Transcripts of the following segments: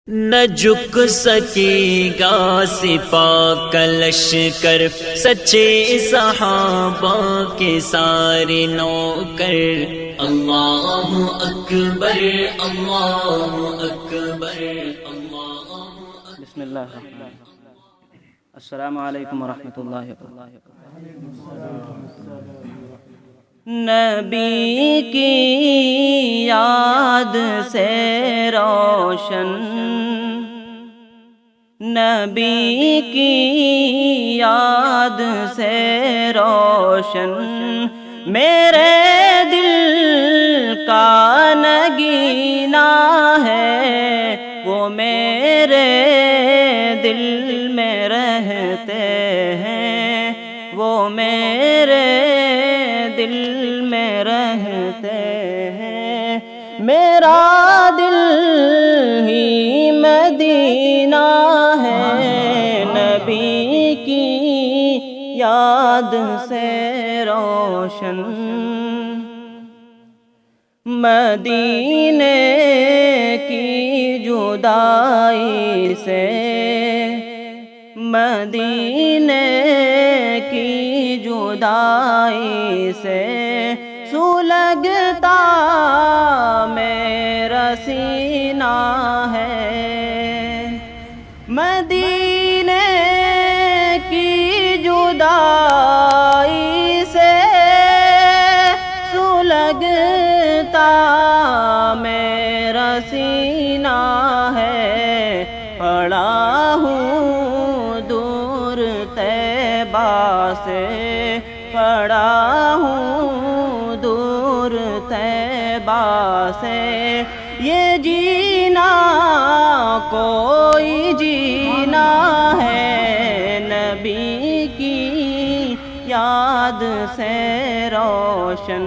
نہ جھک سکے گا سپاہ کا لشکر سچے صحابہ کے سارے نوکر۔ اللہ اکبر اللہ اکبر اللہ اکبر۔ بسم اللہ الرحمن الرحیم۔ السلام علیکم ورحمۃ اللہ وبرکاتہ۔ نبی کی یاد سے روشن، نبی کی یاد سے روشن، میرے دل کا نگینا ہے، وہ میرے دل میں رہتے ہیں، وہ میرے دل میں رہتے ہیں، میرا دل ہی مدینہ ہے، نبی کی یاد سے روشن۔ مدینے کی جدائی سے، مدینے کی جدائی سے سلگتا میرا سینہ ہے، مدینے کی جدائی سے سلگتا میرا سینہ ہے، پڑا ہوں دور طیبہ سے، پڑا ہوں دور طیبہ سے، یہ جینا کوئی جینا ہے، نبی کی یاد سے روشن،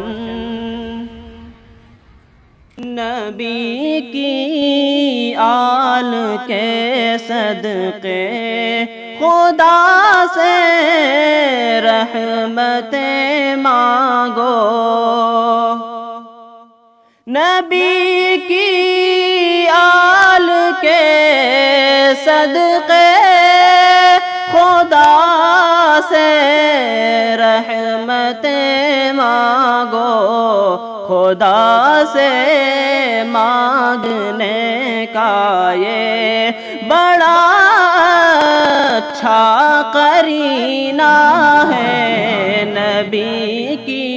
نبی کی آل کے صدقے خدا سے رحمتیں مانگو، نبی کی آل کے صدقے خدا سے رحمتیں مانگو، خدا سے مانگنے کا یہ بڑا اچھا قرینہ ہے، نبی کی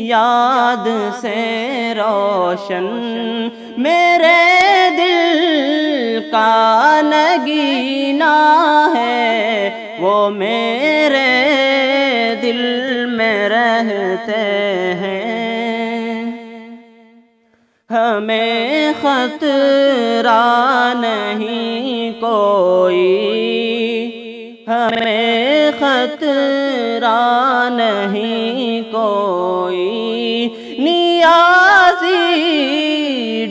یاد سے روشن، میرے دل کا نگینا ہے، وہ میرے دل میں رہتے ہیں، ہمیں خطرہ نہیں کوئی، ہمیں خطرہ نہیں کوئی، نیازی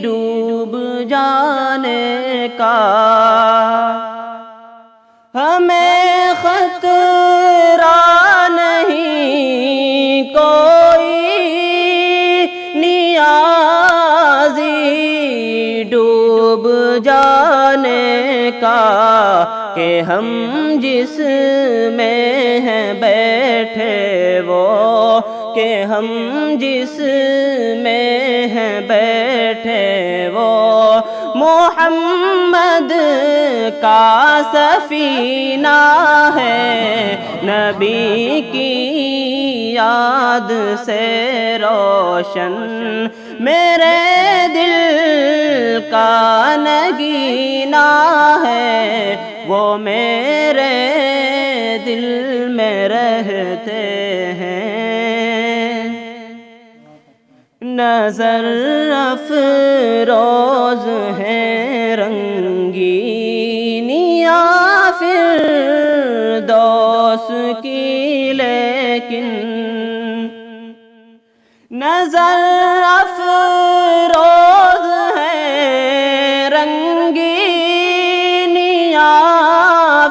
ڈوب جانے کا، ہمیں خطرہ نہیں کوئی، نیازی ڈوب جانے کا، کہ ہم جس میں ہیں بیٹھے وہ، کہ ہم جس میں ہیں بیٹھے وہ محمد کا سفینہ ہے، نبی کی یاد سے روشن، میرے دل کا نگینا ہے، وہ میرے دل میں رہتے ہیں، نظر افروز ہیں رنگینیاں فردوس کی، لیکن نظر افروز ہیں رنگینیاں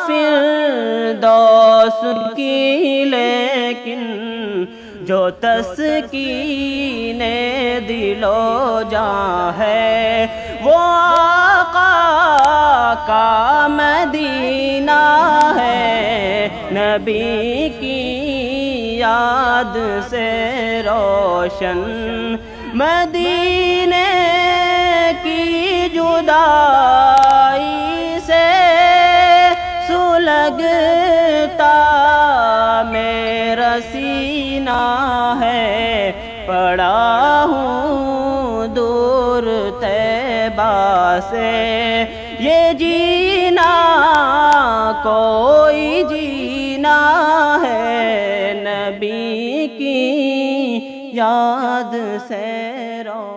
فردوس کی، لیکن جو تسکین دل و جاں ہے وہ آقا مدینہ ہے، نبی کی یاد سے روشن، مدینے کی جدائی سے سلگتا میرا سینہ ہے، پڑا ہوں دور طیبہ سے، یہ جینا کوئی جینا ہے، نبی کی یاد سے رو